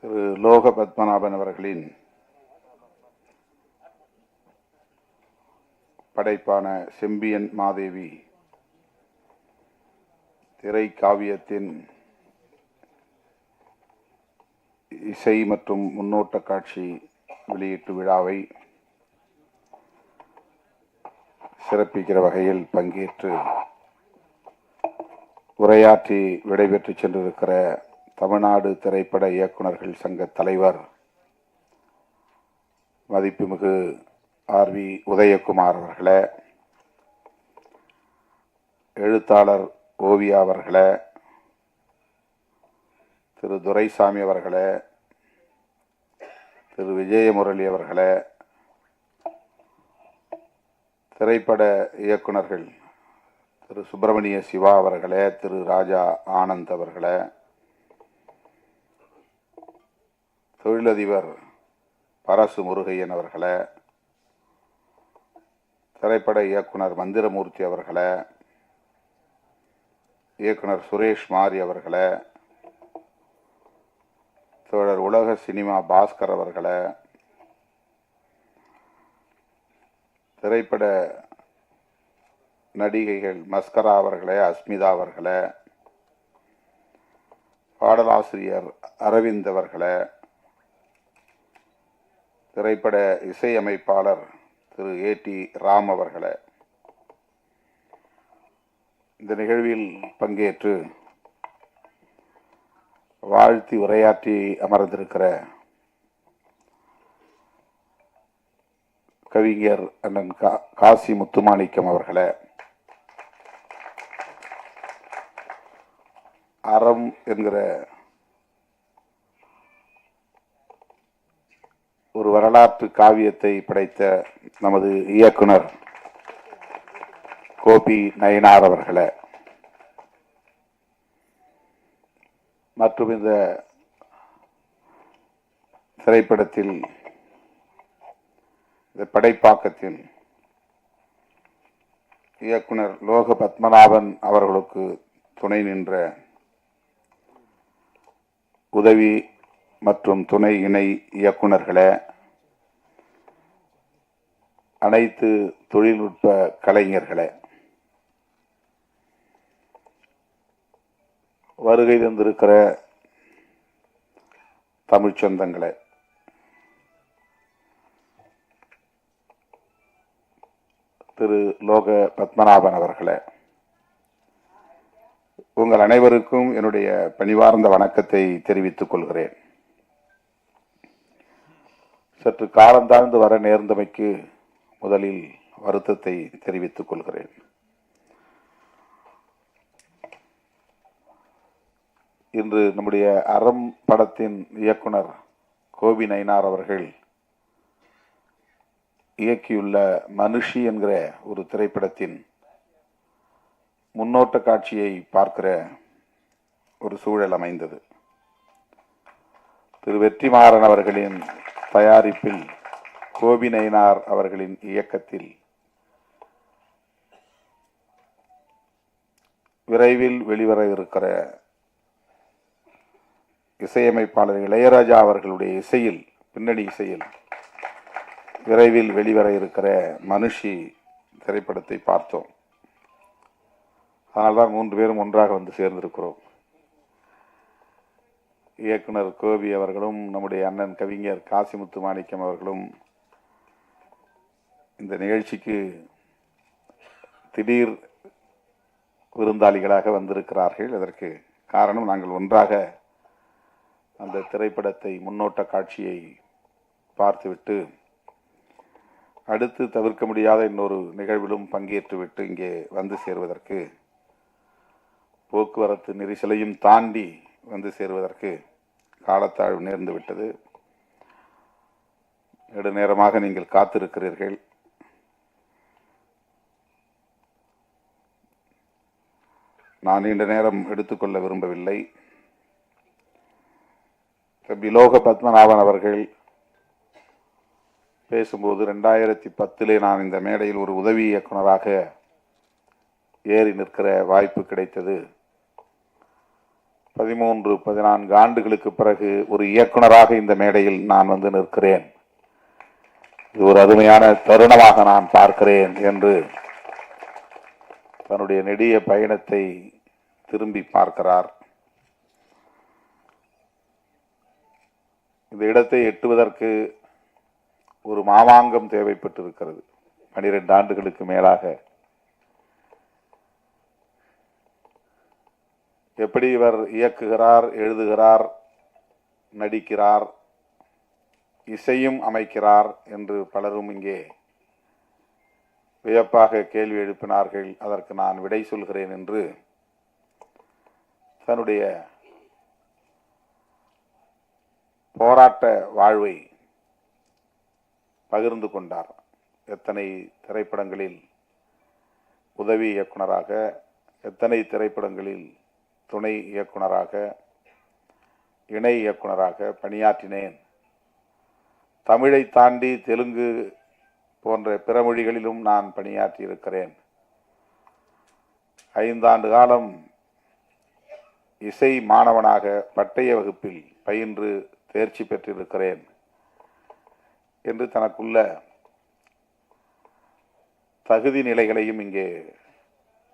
திரு லோக பத்மநாபன் அவர்களின் படைப்பான செம்பியன் மாதேவி திரை காவியத்தின் இசை மற்றும் முன்னோட்ட காட்சி வெளியீட்டு விழாவை சிறப்பிக்கிற வகையில் பங்கேற்று உரையாற்றி விடைபெற்று சென்றிருக்கிற தமிழ்நாடு திரைப்பட இயக்குநர்கள் சங்க தலைவர் மதிப்புமிகு ஆர்.வி. உதயகுமார் அவர்களே, எழுத்தாளர் ஓவியா அவர்களே, திரு துரைசாமி அவர்களே, திரு விஜயமுரளி அவர்களே, திரைப்பட இயக்குநர்கள் திரு சுப்பிரமணிய சிவா அவர்களே, திரு ராஜா ஆனந்த் அவர்களே, தொழிலதிபர் பரசு முருகையன் அவர்களே, திரைப்பட இயக்குனர் மந்திரமூர்த்தி அவர்களே, இயக்குனர் சுரேஷ் மாரி அவர்களே, தோழர் உலக சினிமா பாஸ்கர் அவர்களே, திரைப்பட நடிகைகள் மஸ்கரா அவர்களே, அஸ்மிதா அவர்களே, பாடலாசிரியர் அரவிந்த் அவர்களே, திரைப்பட இசையமைப்பாளர் திரு ஏ.டி. ராம் அவர்களே, இந்த நிகழ்வில் பங்கேற்று வாழ்த்தி உரையாற்றி அமர்ந்திருக்கிற கவிஞர் அண்ணன் காசி முத்துமாணிக்கம் அவர்களே, அறம் என்கிற ஒரு வரலாற்று காவியத்தை படைத்த நமது இயக்குனர் கோபி நயினார் அவர்களே, மற்றும் இந்த திரைப்படத்தில் இந்த படைப்பாக்கத்தின் இயக்குனர் லோக பத்மநாபன் அவர்களுக்கு துணை நின்ற உதவி மற்றும் துணை இணை இயக்குநர்களே, அனைத்து தொழில்நுட்ப கலைஞர்களே, வருகை தந்திருக்கிற தமிழ்ச் சொந்தங்களே, திரு லோக பத்மநாபன் அவர்களே, உங்கள் அனைவருக்கும் என்னுடைய பணிவார்ந்த வணக்கத்தை தெரிவித்துக் கொள்கிறேன். சற்று காலந்தாழ்ந்து வர நேர்ந்தமைக்கு முதலில் வருத்தத்தை தெரிவித்துக் கொள்கிறேன். இன்று நம்முடைய அறம் படத்தின் இயக்குனர் கோபி நயினார் அவர்கள் இயக்கியுள்ள மனுஷி என்கிற ஒரு திரைப்படத்தின் முன்னோட்ட காட்சியை பார்க்கிற ஒரு சூழல் அமைந்தது. திரு வெற்றிமாறன் அவர்களின் தயாரிப்பில் கோபி நயினார் அவர்களின் இயக்கத்தில் விரைவில் வெளிவர இருக்கிற இசையமைப்பாளர் இளையராஜா அவர்களுடைய இசையில், பின்னணி இசையில் விரைவில் வெளிவர இருக்கிற மனுஷி திரைப்படத்தை பார்த்தோம். அதனால்தான் 3 பேரும் ஒன்றாக வந்து சேர்ந்திருக்கிறோம். இயக்குனர் கோபி அவர்களும் நம்முடைய அண்ணன் கவிஞர் காசி முத்துமாணிக்கம் அவர்களும் இந்த நிகழ்ச்சிக்கு திடீர் விருந்தாளிகளாக வந்திருக்கிறார்கள். அதற்கு காரணம், நாங்கள் ஒன்றாக அந்த திரைப்படத்தை முன்னோட்ட காட்சியை பார்த்துவிட்டு அடுத்து தவிர்க்க முடியாத இன்னொரு நிகழ்விலும் பங்கேற்றுவிட்டு இங்கே வந்து சேருவதற்கு, போக்குவரத்து நெரிசலையும் தாண்டி வந்து சேருவதற்கு காலத்தாழ்வு நேர்ந்து விட்டது. நெடுநேரமாக நீங்கள் காத்திருக்கிறீர்கள். நான் நீண்ட நேரம் எடுத்துக்கொள்ள விரும்பவில்லை. லோக பத்மநாபன் அவர்கள் பேசும்போது 2010 நான் இந்த மேடையில் ஒரு உதவி இயக்குநராக ஏறி நிற்கிற வாய்ப்பு கிடைத்தது. 14 ஆண்டுகளுக்கு பிறகு ஒரு இயக்குனராக இந்த மேடையில் நான் வந்து நிற்கிறேன். இது ஒரு அருமையான தருணமாக நான் பார்க்கிறேன் என்று தன்னுடைய நெடிய பயணத்தை திரும்பி பார்க்கிறார். இந்த இடத்தை எட்டுவதற்கு ஒரு மாமாங்கம் தேவைப்பட்டிருக்கிறது. 12 ஆண்டுகளுக்கு மேலாக எப்படி இவர் இயக்குகிறார், எழுதுகிறார், நடிக்கிறார், இசையும் அமைக்கிறார் என்று பலரும் இங்கே வியப்பாக கேள்வி எழுப்பினார்கள். அதற்கு நான் விடை சொல்கிறேன் என்று தன்னுடைய போராட்ட வாழ்வை பகிர்ந்து கொண்டார். எத்தனை திரைப்படங்களில் உதவி இயக்குனராக, எத்தனை திரைப்படங்களில் துணை இயக்குனராக, இணை இயக்குனராக பணியாற்றினேன். தமிழை தாண்டி தெலுங்கு போன்ற பிற மொழிகளிலும் நான் பணியாற்றி இருக்கிறேன். 5 ஆண்டு காலம் இசை மாணவனாக பட்டய வகுப்பில் பயின்று தேர்ச்சி பெற்றிருக்கிறேன் என்று தனக்குள்ள தகுதி நிலைகளையும் இங்கே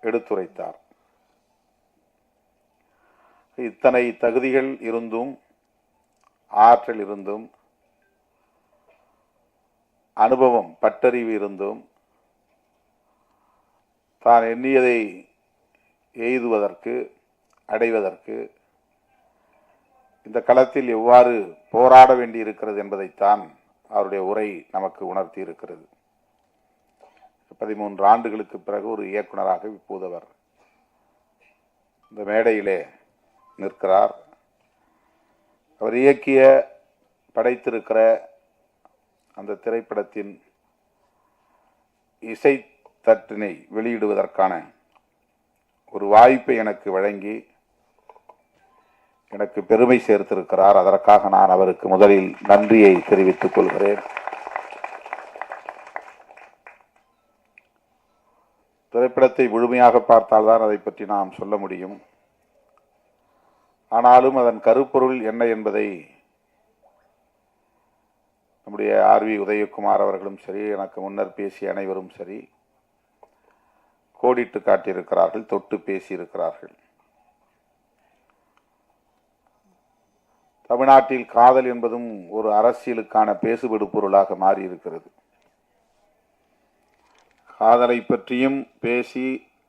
எடுத்துரைத்தார். இத்தனை தகுதிகள் இருந்தும், ஆற்றல் இருந்தும், அனுபவம் பட்டறிவு இருந்தும் தான் எண்ணியதை எய்துவதற்கு, அடைவதற்கு இந்த களத்தில் எவ்வாறு போராட வேண்டியிருக்கிறது என்பதைத்தான் அவருடைய உரை நமக்கு உணர்த்தி இருக்கிறது. 13 ஆண்டுகளுக்கு பிறகு ஒரு இயக்குனராக இப்போது அவர் இந்த மேடையிலே நிற்கிறார். அவர் இயக்கிய, படைத்திருக்கிற அந்த திரைப்படத்தின் இசை தட்டினை வெளியிடுவதற்கான ஒரு வாய்ப்பை எனக்கு வழங்கி எனக்கு பெருமை சேர்த்திருக்கிறார். அதற்காக நான் அவருக்கு முதலில் நன்றியை தெரிவித்துக் கொள்கிறேன். திரைப்படத்தை முழுமையாக பார்த்தால்தான் அதை பற்றி நாம் சொல்ல முடியும். ஆனாலும் அதன் கருப்பொருள் என்ன என்பதை நம்முடைய ஆர்வி உதயகுமார் அவர்களும் சரி, எனக்கு முன்னர் பேசிய அனைவரும் சரி கோடிட்டு காட்டியிருக்கிறார்கள், தொட்டு பேசியிருக்கிறார்கள். தமிழ்நாட்டில் காதல் என்பதும் ஒரு அரசியலுக்கான பேசுபடு பொருளாக மாறியிருக்கிறது. காதலை பற்றியும் பேசி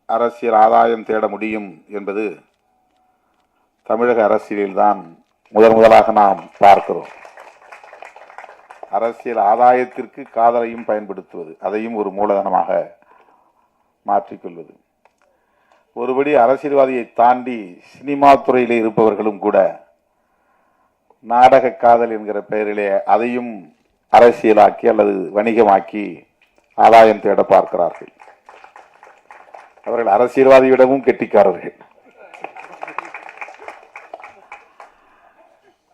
அரசியல் ஆதாயம் தேட முடியும் என்பது தமிழக அரசியலில்தான் முதலாக நாம் பார்க்கிறோம். அரசியல் ஆதாயத்திற்கு காதலையும் பயன்படுத்துவது, அதையும் ஒரு மூலதனமாக மாற்றிக்கொள்வது. ஒருபடி அரசியல்வாதியை தாண்டி சினிமா துறையிலே இருப்பவர்களும் கூட நாடக காதல் என்கிற பெயரிலே அதையும் அரசியலாக்கி அல்லது வணிகமாக்கி ஆதாயம் தேட பார்க்கிறார்கள். அவர்கள் அரசியல்வாதியிடமும் கெட்டிக்காரர்கள்.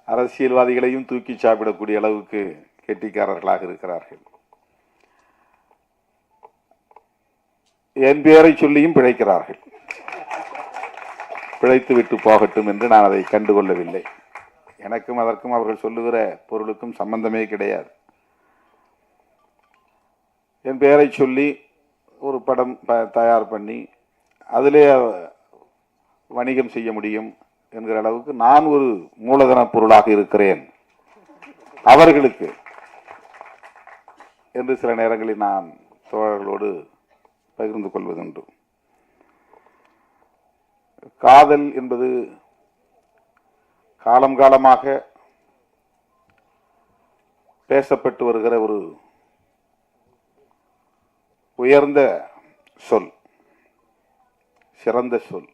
அரசியல்வாதிகளையும் தூக்கி சாப்பிடக்கூடிய அளவுக்கு கெட்டிக்காரர்களாக இருக்கிறார்கள். என் பெயரை சொல்லியும் பிழைக்கிறார்கள். பிழைத்து விட்டு போகட்டும் என்று நான் அதை கண்டுகொள்ளவில்லை. எனக்கும் அதற்கும் அவர்கள் சொல்லுகிற பொருளுக்கும் சம்பந்தமே கிடையாது. என் பெயரை சொல்லி ஒரு படம் தயார் பண்ணி அதிலே வணிகம் செய்ய முடியும் என்கிற அளவுக்கு நான் ஒரு மூலதன பொருளாக இருக்கிறேன் அவர்களுக்கு என்று சில நேரங்களில் நான் தோழர்களோடு பகிர்ந்து கொள்வதுண்டு. காதல் என்பது காலம் காலமாக பேசப்பட்டு வருகிற ஒரு உயர்ந்த சொல், சிறந்த சொல்.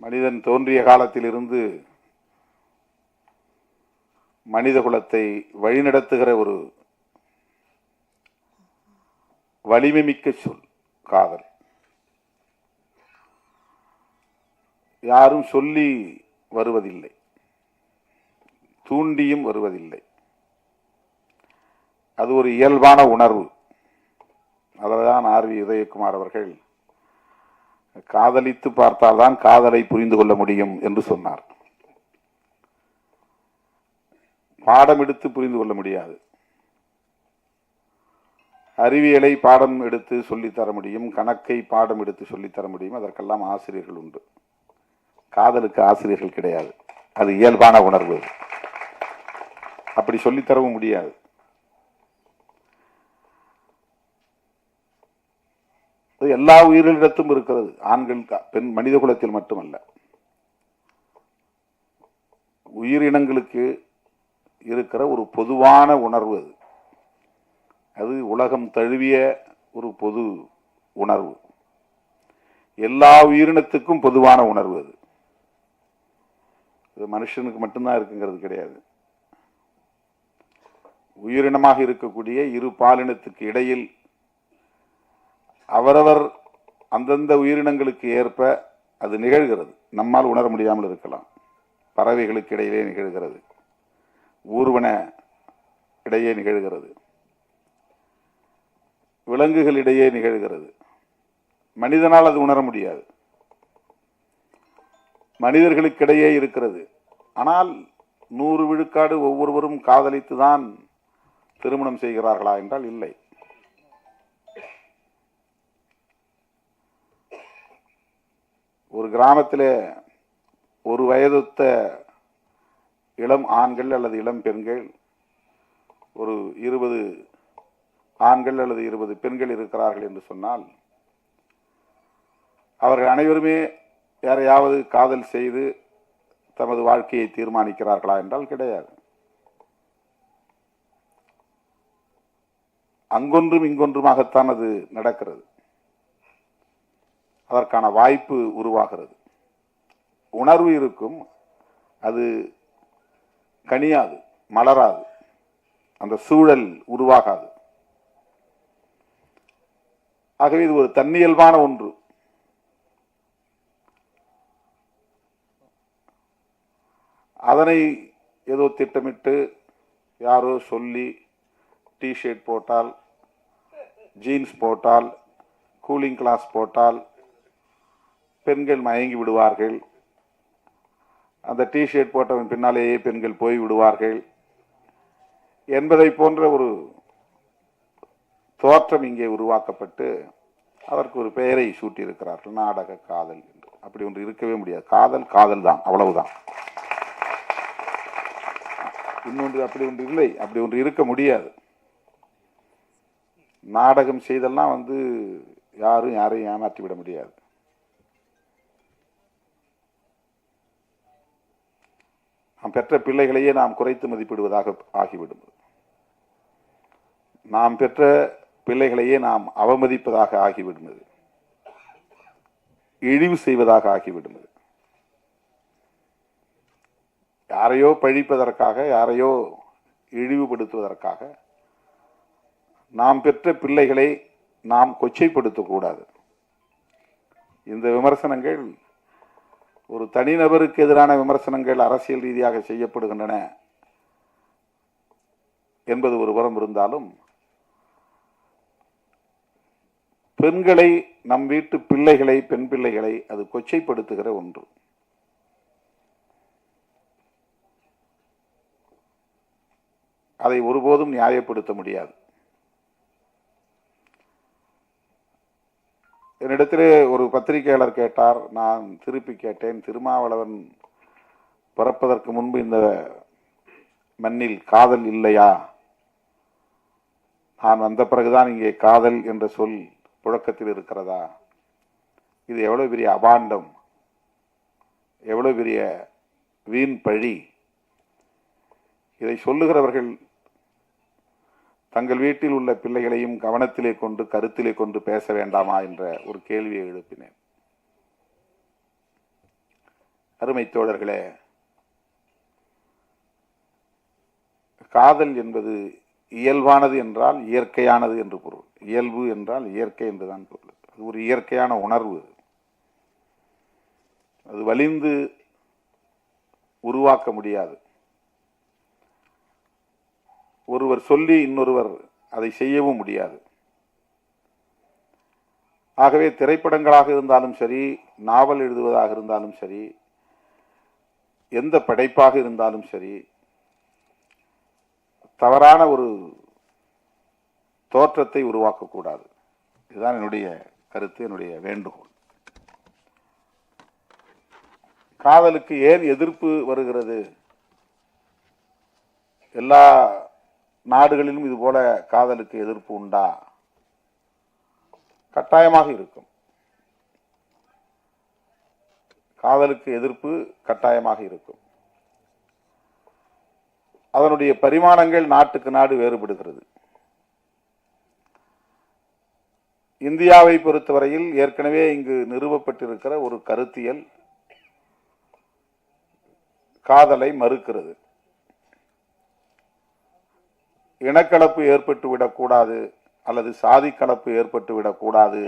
மனிதன் தோன்றிய காலத்திலிருந்து மனித குலத்தை வழிநடத்துகிற ஒரு வலிமை மிக்க சொல் காதல். யாரும் சொல்லி வருவதில்லை, தூண்டியும் வருவதில்லை. அது ஒரு இயல்பான உணர்வு. அதில்தான் ஆர்வி உதயகுமார் அவர்கள் காதலித்து பார்த்தால்தான் காதலை புரிந்து கொள்ள முடியும் என்று சொன்னார். பாடம் எடுத்து புரிந்து கொள்ள முடியாது. அறிவியலை பாடம் எடுத்து சொல்லித்தர முடியும், கணக்கை பாடம் எடுத்து சொல்லித்தர முடியும், அதற்கெல்லாம் ஆசிரியர்கள் உண்டு. காதலுக்கு ஆசிரியர்கள் கிடையாது. அது இயல்பான உணர்வு. அப்படி சொல்லித்தரவும் முடியாது. எல்லா உயிரினத்திலும் இருக்கிறது. ஆண்கள் பெண் மனித குலத்தில் மட்டுமல்ல, உயிரினங்களுக்கு இருக்கிற ஒரு பொதுவான உணர்வு அது. அது உலகம் தழுவிய ஒரு பொது உணர்வு. எல்லா உயிரினத்துக்கும் பொதுவான உணர்வு அது. இது மனுஷனுக்கு மட்டும்தான் இருக்குங்கிறது கிடையாது. உயிரினமாக இருக்கக்கூடிய இரு பாலினத்துக்கு இடையில் அவரவர் அந்தந்த உயிரினங்களுக்கு ஏற்ப அது நிகழ்கிறது. நம்மால் உணர முடியாமல் இருக்கலாம். பறவைகளுக்கு இடையிலே நிகழ்கிறது, ஊர்வன இடையே நிகழ்கிறது, விலங்குகளிடையே நிகழ்கிறது. மனிதனால் அது உணர முடியாது. மனிதர்களுக்கிடையே இருக்கிறது. ஆனால் 100 விழுக்காடு ஒவ்வொருவரும் காதலித்துதான் திருமணம் செய்கிறார்களா என்றால் இல்லை. ஒரு கிராமத்தில் ஒரு வயதொத்த இளம் ஆண்கள் அல்லது இளம் பெண்கள், ஒரு 20 ஆண்கள் அல்லது 20 பெண்கள் இருக்கிறார்கள் என்று சொன்னால், அவர்கள் அனைவருமே யாரையாவது காதல் செய்து தமது வாழ்க்கையை தீர்மானிக்கிறார்களா என்றால் கிடையாது. அங்கொன்றும் இங்கொன்றுமாகத்தான் அது நடக்கிறது. அதற்கான வாய்ப்பு உருவாகிறது. உணர்வு இருக்கும், அது கனியாது, மலராது, அந்த சூழல் உருவாகாது. ஆகவே இது ஒரு தன்னியல்பான ஒன்று. அதனை ஏதோ திட்டமிட்டு யாரோ சொல்லி டிஷர்ட் போட்டால், ஜீன்ஸ் போட்டால், கூலிங் கிளாஸ் போட்டால் பெண்கள் மயங்கி விடுவார்கள். அந்த டிஷர்ட் போட்டவன் பின்னாலேயே பெண்கள் போய் விடுவார்கள் என்பதை போன்ற ஒரு தோற்றம் இங்கே உருவாக்கப்பட்டு அதற்கு ஒரு பெயரை சூட்டியிருக்கிறார்கள், நாடக காதல் என்று. அப்படி ஒன்று இருக்கவே முடியாது. காதல் காதல் தான், அவ்வளவுதான். இன்னொன்று அப்படி ஒன்று இல்லை, அப்படி ஒன்று இருக்க முடியாது. நாடகம் செய்தெல்லாம் யாரும் யாரையும் ஏமாற்றி விட முடியாது. நாம் பெற்ற பிள்ளைகளையே நாம் குறைத்து மதிப்பிடுவதாக ஆகிவிடும். நாம் பெற்ற பிள்ளைகளையே நாம் அவமதிப்பதாக ஆகிவிடுவது, இழிவு செய்வதாக ஆகிவிடுவது. யாரையோ பழிப்பதற்காக, யாரையோ இழிவுபடுத்துவதற்காக நாம் பெற்ற பிள்ளைகளை நாம் கொச்சைப்படுத்தக்கூடாது. இந்த விமர்சனங்கள் ஒரு தனிநபருக்கு எதிரான விமர்சனங்கள் அரசியல் ரீதியாக செய்யப்படுகின்றன என்பது ஒரு புறம் இருந்தாலும், பெண்களை, நம் வீட்டு பிள்ளைகளை, பெண் பிள்ளைகளை அது கொச்சைப்படுத்துகிற ஒன்று. அதை ஒருபோதும் நியாயப்படுத்த முடியாது. என்னிடத்திலே ஒரு பத்திரிகையாளர் கேட்டார், நான் திருப்பி கேட்டேன், திருமாவளவன் பிறப்பதற்கு முன்பு இந்த மண்ணில் காதல் இல்லையா? நான் வந்த பிறகுதான் இங்கே காதல் என்ற சொல் புழக்கத்தில் இருக்கிறதா? இது எவ்வளவு பெரிய அபாண்டம், எவ்வளவு பெரிய வீண் பழி. இதை சொல்லுகிறவர்கள் தங்கள் வீட்டில் உள்ள பிள்ளைகளையும் கவனத்திலே கொண்டு, கருத்திலே கொண்டு பேச வேண்டாமா என்ற ஒரு கேள்வியை எழுப்பினேன். அருமை தோழர்களே, காதல் என்பது இயல்பானது என்றால் இயற்கையானது என்று பொருள். இயல்பு என்றால் இயற்கை என்றுதான் பொருள். அது ஒரு இயற்கையான உணர்வு. அது வலிந்து உருவாக்க முடியாது. ஒருவர் சொல்லி இன்னொருவர் அதை செய்யவும் முடியாது. ஆகவே திரைப்படங்களாக இருந்தாலும் சரி, நாவல் எழுதுவதாக இருந்தாலும் சரி, எந்த படைப்பாக இருந்தாலும் சரி, தவறான ஒரு தோற்றத்தை உருவாக்கக்கூடாது. இதுதான் என்னுடைய கருத்து, என்னுடைய வேண்டுகோள். காதலுக்கு ஏன் எதிர்ப்பு வருகிறது? எல்லா நாடுகளிலும் இது போல காதலுக்கு எதிர்ப்பு உண்டா? கட்டாயமாக இருக்கும். காதலுக்கு எதிர்ப்பு கட்டாயமாக இருக்கும். அதனுடைய பரிமாணங்கள் நாட்டுக்கு நாடு வேறுபடுகிறது. இந்தியாவை பொறுத்தவரையில் ஏற்கனவே இங்கு நிறுவப்பட்டிருக்கிற ஒரு கருத்தியல் காதலை மறுக்கிறது. இனக்கலப்பு ஏற்பட்டு விடக்கூடாது அல்லது சாதி கலப்பு ஏற்பட்டு விடக்கூடாது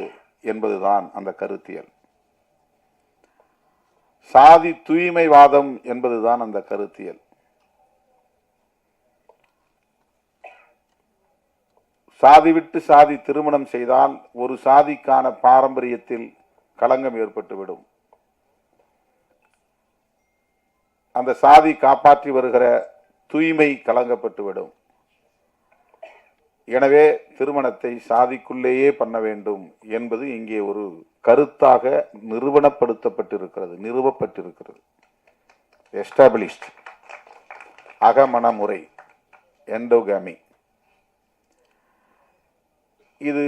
என்பதுதான் அந்த கருத்தியல். சாதி தூய்மைவாதம் என்பதுதான் அந்த கருத்தியல். சாதி விட்டு சாதி திருமணம் செய்தால் ஒரு சாதிக்கான பாரம்பரியத்தில் களங்கம் ஏற்பட்டுவிடும். அந்த சாதி காப்பாற்றி வருகிற தூய்மை கலங்கப்பட்டுவிடும். எனவே திருமணத்தை சாதிக்குள்ளேயே பண்ண வேண்டும் என்பது இங்கே ஒரு கருத்தாக நிறுவப்பட்டிருக்கிறது. எஸ்டாபிளிஷ்ட் அகமண முறை, எண்டோகாமி. இது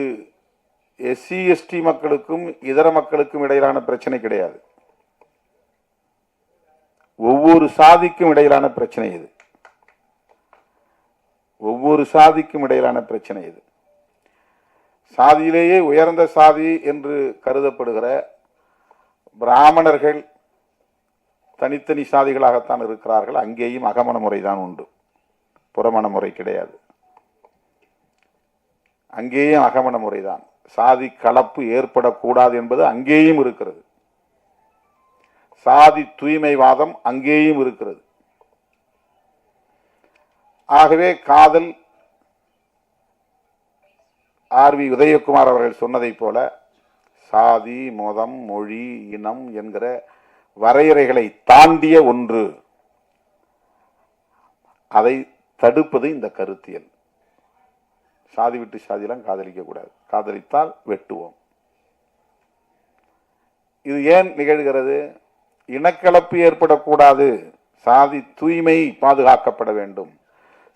எஸ்சி எஸ்டி மக்களுக்கும் இதர மக்களுக்கும் இடையிலான பிரச்சனை கிடையாது. ஒவ்வொரு சாதிக்கும் இடையிலான பிரச்சனை இது. ஒவ்வொரு சாதிக்கும் இடையிலான பிரச்சனை இது. சாதியிலேயே உயர்ந்த சாதி என்று கருதப்படுகிற பிராமணர்கள் தனித்தனி சாதிகளாகத்தான் இருக்கிறார்கள். அங்கேயும் அகமண முறைதான் உண்டு, புறமண முறை கிடையாது. அங்கேயும் அகமண முறைதான். சாதி கலப்பு ஏற்படக்கூடாது என்பது அங்கேயும் இருக்கிறது. சாதி தூய்மைவாதம் அங்கேயும் இருக்கிறது. ஆகவே காதல், ஆர் வி உதயகுமார் அவர்கள் சொன்னதை போல, சாதி மதம் மொழி இனம் என்கிற வரையறைகளை தாண்டிய ஒன்று. அதை தடுப்பது இந்த கருத்தியல். சாதி விட்டு சாதியெல்லாம் காதலிக்க கூடாது. காதலித்தால் வெட்டுவோம். இது ஏன் நிகழ்கிறது? இனக்கலப்பு ஏற்படக்கூடாது. சாதி தூய்மை பாதுகாக்கப்பட வேண்டும்.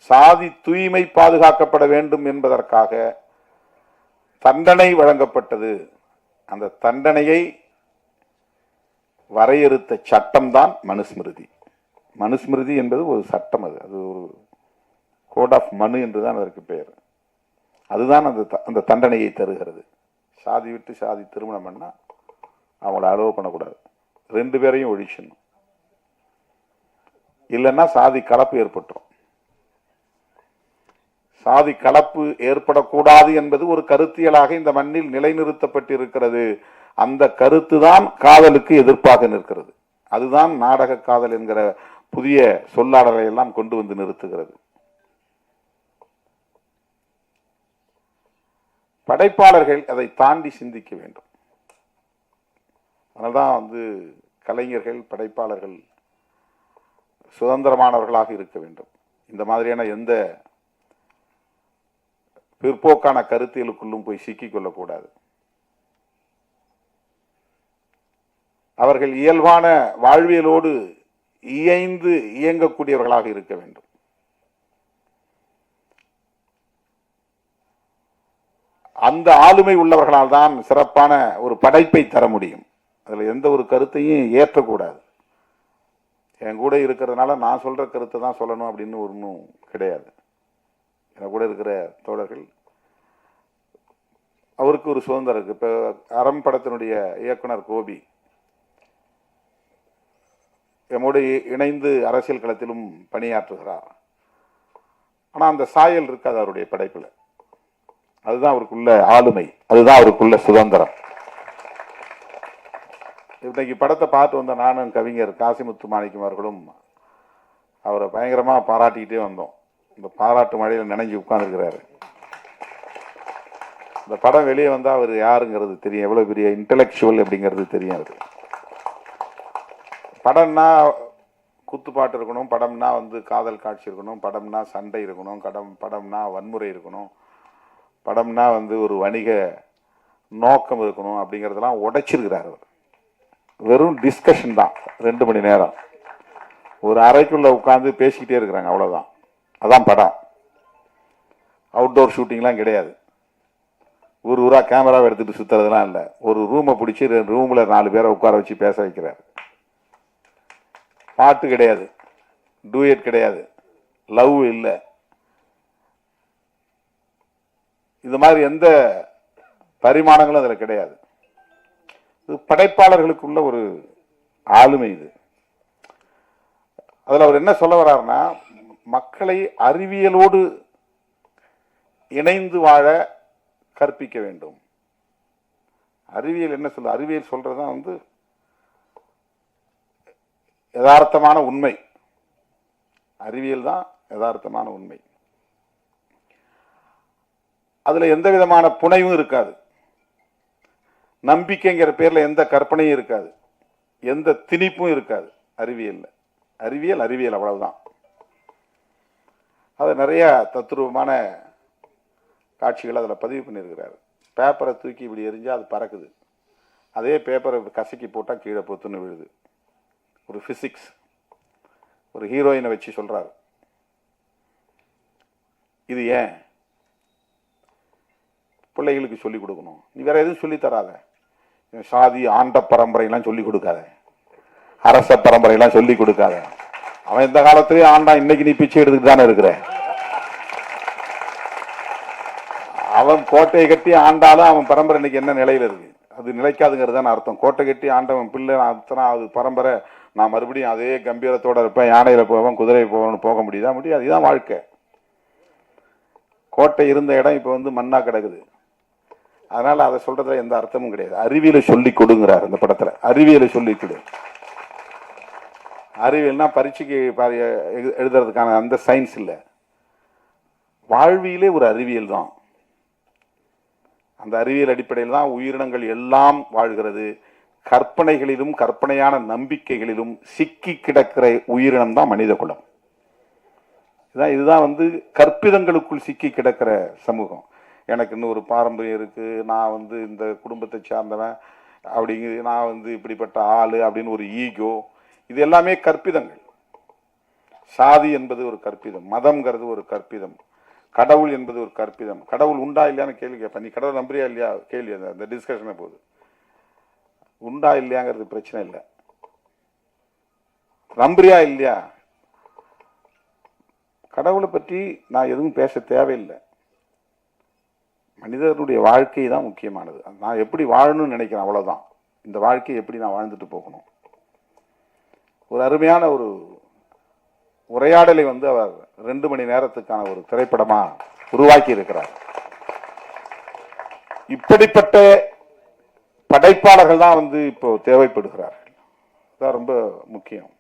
சாதி தூய்மை பாதுகாக்கப்பட வேண்டும் என்பதற்காக தண்டனை வழங்கப்பட்டது. அந்த தண்டனையை வரையறுத்த சட்டம்தான் மனுஸ்மிருதி. மனுஸ்மிருதி என்பது ஒரு சட்டம். அது ஒரு கோட் ஆஃப் மனு என்றுதான் அதற்கு பெயர். அதுதான் அந்த தண்டனையை தருகிறது. சாதி விட்டு சாதி திருமணம் பண்ணா அவங்கள அலோவ் பண்ணக்கூடாது. 2 பேரையும் ஒழிச்சணும். இல்லைன்னா சாதி கலப்பு ஏற்பட்டுரும். சாதி கலப்பு ஏற்படக்கூடாது என்பது ஒரு கருத்தியலாக இந்த மண்ணில் நிலைநிறுத்தப்பட்டிருக்கிறது. அந்த கருத்து தான் காதலுக்கு எதிர்ப்பாக நிற்கிறது. அதுதான் நாடக காதல் என்கிற புதிய சொல்லாடலை எல்லாம் கொண்டு வந்து நிறுத்துகிறது. படைப்பாளர்கள் அதை தாண்டி சிந்திக்க வேண்டும். அதனால்தான் கலைஞர்கள், படைப்பாளர்கள் சுதந்திரமானவர்களாக இருக்க வேண்டும். இந்த மாதிரியான எந்த பிற்போக்கான கருத்தியலுக்குள்ளும் போய் சிக்கிக் கொள்ளக்கூடாது. அவர்கள் இயல்பான வாழ்வியலோடு இயைந்து இயங்கக்கூடியவர்களாக இருக்க வேண்டும். அந்த ஆளுமை உள்ளவர்களால் தான் சிறப்பான ஒரு படைப்பை தர முடியும். அதில் எந்த ஒரு கருத்தையும் ஏற்றக்கூடாது. என் கூட இருக்கிறதுனால நான் சொல்ற கருத்தை தான் சொல்லணும் அப்படின்னு ஒன்றும் கிடையாது. என் கூட இருக்கிற தோழர்கள், அவருக்கு ஒரு சுதந்திரம் இருக்கு. இப்போ அறம் படத்தினுடைய இயக்குனர் கோபி எம்மோடு இணைந்து அரசியல் களத்திலும் பணியாற்றுகிறார். ஆனால் அந்த சாயல் இருக்காது அவருடைய படைப்பில். அதுதான் அவருக்குள்ள ஆளுமை, அதுதான் அவருக்குள்ள சுதந்திரம். இன்னைக்கு படத்தை பார்த்து வந்த நானும் கவிஞர் காசிமுத்து மாணிக்கம் அவர்களும் அவரை பயங்கரமா பாராட்டிக்கிட்டே வந்தோம். இந்த பாராட்டு மழையில் நினைஞ்சு உட்கார்ந்துருக்கிறாரு. இந்த படம் வெளியே வந்தா அவர் யாருங்கிறது தெரியும், எவ்வளவு பெரிய இன்டெலெக்சுவல் அப்படிங்கிறது தெரியும். அவரு படம்னா குத்துப்பாட்டு இருக்கணும், படம்னா காதல் காட்சி இருக்கணும், படம்னா சண்டை இருக்கணும், படம்னா வன்முறை இருக்கணும், படம்னா ஒரு வணிக நோக்கம் இருக்கணும் அப்படிங்கிறதெல்லாம் உடைச்சிருக்கிறார் அவர். வெறும் டிஸ்கஷன் தான் 2 மணி நேரம் ஒரு அறைக்குள்ள உட்காந்து பேசிக்கிட்டே இருக்கிறாங்க, அவ்வளவுதான். அதான் படம். அவுட்டோர் ஷூட்டிங்லாம் கிடையாது, ஊரா கேமராவை எடுத்துட்டு சுத்துறதுலாம் இல்லை. ஒரு ரூமை பிடிச்சி ரூம்ல 4 பேரை உட்கார வச்சு பேச வைக்கிறார். பாட்டு கிடையாது, டூயட் கிடையாது, லவ் இல்லை. இது மாதிரி எந்த பரிமாணங்களும் அதுல கிடையாது. இது படைப்பாளர்களுக்குள்ள ஒரு ஆளுமை. இது அதுல அவர் என்ன சொல்ல வர்றாருன்னா, மக்களை அறிவியலோடு இணைந்து வாழ கற்பிக்க வேண்டும். அறிவியல் என்ன சொல்ல, அறிவியல் சொல்றதுதான் யதார்த்தமான உண்மை. அறிவியல் தான் யதார்த்தமான உண்மை. அதுல எந்த விதமான புனைவும் இருக்காது, நம்பிக்கைங்கிற பேர்ல எந்த கற்பனையும் இருக்காது, எந்த திணிப்பும் இருக்காது அறிவியல்ல. அறிவியல் அறிவியல் அவ்வளவுதான். அது நிறைய தத்துரூபமான காட்சிகள் அதில் பதிவு பண்ணியிருக்கிறார். பேப்பரை தூக்கி இப்படி எரிஞ்சா அது பறக்குது, அதே பேப்பரை கசக்கி போட்டால் கீழே பொத்துன்னு விழுது. ஒரு பிசிக்ஸ். ஒரு ஹீரோயினை வச்சு சொல்றாரு, இது ஏன் பிள்ளைகளுக்கு சொல்லிக் கொடுக்கணும், நீ வேற எதுவும் சொல்லி தராத, சாதி ஆண்ட பரம்பரையெல்லாம் சொல்லிக் கொடுக்காத, அரச பரம்பரையெல்லாம் சொல்லிக் கொடுக்காத. அவன் இந்த காலத்திலேயே ஆண்டா, இன்னைக்கு நீ பிச்சை எடுத்துட்டு தானே இருக்கிற. அவன் கோட்டையை கட்டி ஆண்டாலும் அவன் பரம்பரை இன்னைக்கு என்ன நிலையில இருக்கு, அது நிலைக்காதுங்கிறது தான் அர்த்தம். கோட்டை கட்டி ஆண்டவன் பிள்ளை அத்தனை அது பரம்பரை, நான் மறுபடியும் அதே கம்பீரத்தோட இருப்பேன், யானையில போவேன், குதிரை போவேன்னு போக முடியுதா? முடியாது. இதுதான் வாழ்க்கை. கோட்டை இருந்த இடம் இப்ப மண்ணா கிடக்குது. அதனால அதை சொல்றதுல எந்த அர்த்தமும் கிடையாது. அறிவியலை சொல்லி கொடுங்கிறார் இந்த படத்துல. அறிவியலை சொல்லி கொடு. அறிவியல்னா பரீட்சைக்கு எழுதுறதுக்கான அந்த சயின்ஸ் இல்ல, வாழ்வியலே ஒரு அறிவியல் தான். அந்த அறிவியல் அடிப்படையில் தான் உயிரினங்கள் எல்லாம் வாழ்கிறது. கற்பனைகளிலும் கற்பனையான நம்பிக்கைகளிலும் சிக்கி கிடக்கிற உயிரினம் தான் மனித குலம். இதுதான் கற்பிதங்களுக்குள் சிக்கி கிடக்கிற சமூகம். எனக்கு இன்னும் ஒரு பாரம்பரியம் இருக்கு, நான் இந்த குடும்பத்தை சார்ந்தவன் அப்படிங்கிறது, நான் இப்படிப்பட்ட ஆளு அப்படின்னு ஒரு ஈகோ, இது எல்லாமே கற்பிதங்கள். சாதி என்பது ஒரு கற்பிதம், மதம்ங்கிறது ஒரு கற்பிதம், கடவுள் என்பது ஒரு கற்பிதம். கடவுள் உண்டா இல்லையான்னு கேள்வி கேட்பேன். நீ கடவுள் நம்புறியா இல்லையா கேள்வி, அந்த டிஸ்கஷனை போகுது. உண்டா இல்லையாங்கிறது பிரச்சனை இல்லை, நம்புறியா இல்லையா. கடவுளை பற்றி நான் எதுவும் பேச தேவையில்லை. மனிதனுடைய வாழ்க்கை தான் முக்கியமானது. நான் எப்படி வாழணும்னு நினைக்கிறேன், அவ்வளவுதான். இந்த வாழ்க்கையை எப்படி நான் வாழ்ந்துட்டு போகணும். ஒரு அருமையான ஒரு உரையாடலை அவர் 2 மணி நேரத்துக்கான ஒரு திரைப்படமா உருவாக்கி இருக்கிறார். இப்படிப்பட்ட படைப்பாளர்கள் தான் இப்போ தேவைப்படுகிறார்கள். அதுதான் ரொம்ப முக்கியம்.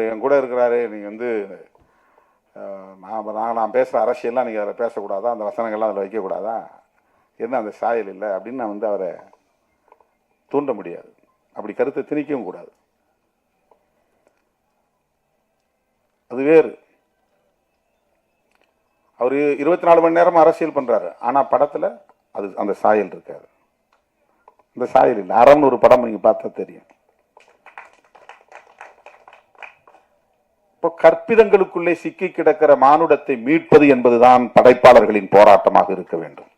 என் கூட இருக்கிறாரு, நீங்க நான் பேசுற அரசியல்லாம் நீங்க அதில் பேசக்கூடாதா, அந்த வசனங்கள்லாம் அதில் வைக்கக்கூடாதா, என்ன அந்த சாயல் இல்லை அப்படின்னு நான் அவரை தூண்ட முடியாது. அப்படி கருத்தை திணிக்கவும் கூடாது. அது வேறு. அவரு 24 மணி நேரம் அரசியல் பண்றாரு, ஆனா படத்துல அது அந்த சாயல் இருக்காது. அந்த சாயல் இல்லை. அறம்னு ஒரு படம் நீங்க பார்த்தா தெரியும். இப்போ கற்பிதங்களுக்குள்ளே சிக்கி கிடக்கிற மானுடத்தை மீட்பது என்பதுதான் படைப்பாளர்களின் போராட்டமாக இருக்க வேண்டும்.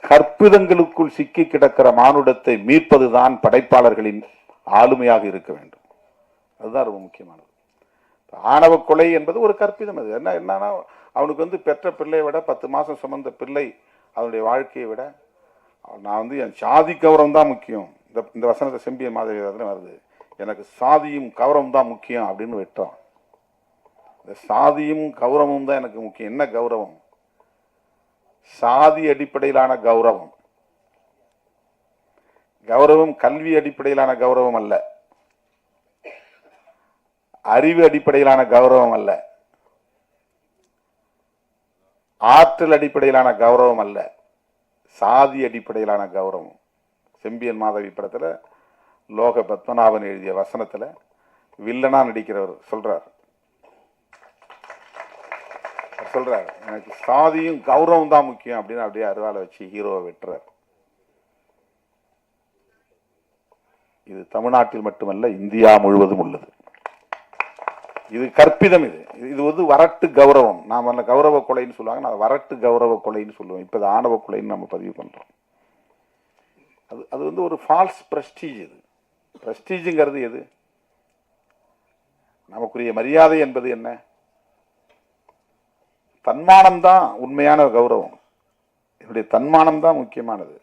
கற்பிதங்களுக்குள் சிக்கி கிடக்கிற மானுடத்தை மீட்பதுதான் படைப்பாளர்களின் ஆளுமையாக இருக்க வேண்டும். அதுதான் ரொம்ப முக்கியமானது. ஆணவ கொலை என்பது ஒரு கற்பிதம். அது என்னன்னா, அவனுக்கு பெற்ற பிள்ளையை விட 10 மாசம் சுமந்த பிள்ளை அவனுடைய வாழ்க்கையை விட நான் என் சாதி கௌரவம் தான் முக்கியம். இந்த வசனத்தை செம்பிய மாதிரி வருது, எனக்கு சாதியும் கௌரவம் தான் முக்கியம் அப்படின்னு விட்டான். இந்த சாதியும் கௌரவமும் தான் எனக்கு முக்கியம். என்ன கௌரவம்? சாதி அடிப்படையிலான கௌரவம். கௌரவம் கல்வி அடிப்படையிலான கௌரவம் அல்ல, அறிவு அடிப்படையிலான கௌரவம் அல்ல. ஆற்றல் அடிப்படையிலான கௌரவம் அல்ல, சாதி அடிப்படையிலான கௌரவம். செம்பியன் மாதவி படத்துல லோக பத்மநாபன் எழுதிய வசனத்துல வில்லனா நடிக்கிறவர் சொல்றார், எனக்கு சாதியும் கௌரவம் தான் முக்கியம் அப்படின்னு அப்படியே அருவாலை வச்சு ஹீரோவை வெட்டுறார். இது தமிழ்நாட்டில் மட்டுமல்ல, இந்தியா முழுவதும் உள்ளது. இது கற்பிதம். இது வந்து வரட்டு கௌரவம். நாம கௌரவ கொலைன்னு சொல்லுவாங்க, நான் வரட்டு கௌரவ கொலைன்னு சொல்லுவோம். இப்ப இது ஆணவ கொலைன்னு நம்ம பதிவு பண்றோம். அது வந்து ஒரு ஃபால்ஸ் பிரஸ்டீஜ். இது பிரஸ்டீஜுங்கிறது எது? நமக்குரிய மரியாதை என்பது என்ன? தன்மானம் தான் உண்மையான கௌரவம். என்னுடைய தன்மானம் தான் முக்கியமானது.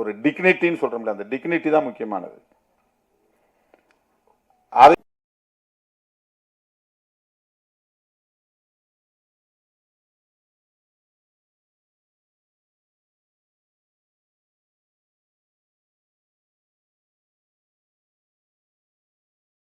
ஒரு டிக்னிட்டின்னு சொல்றோம்ல, அந்த டிக்னிட்டி தான் முக்கியமானது.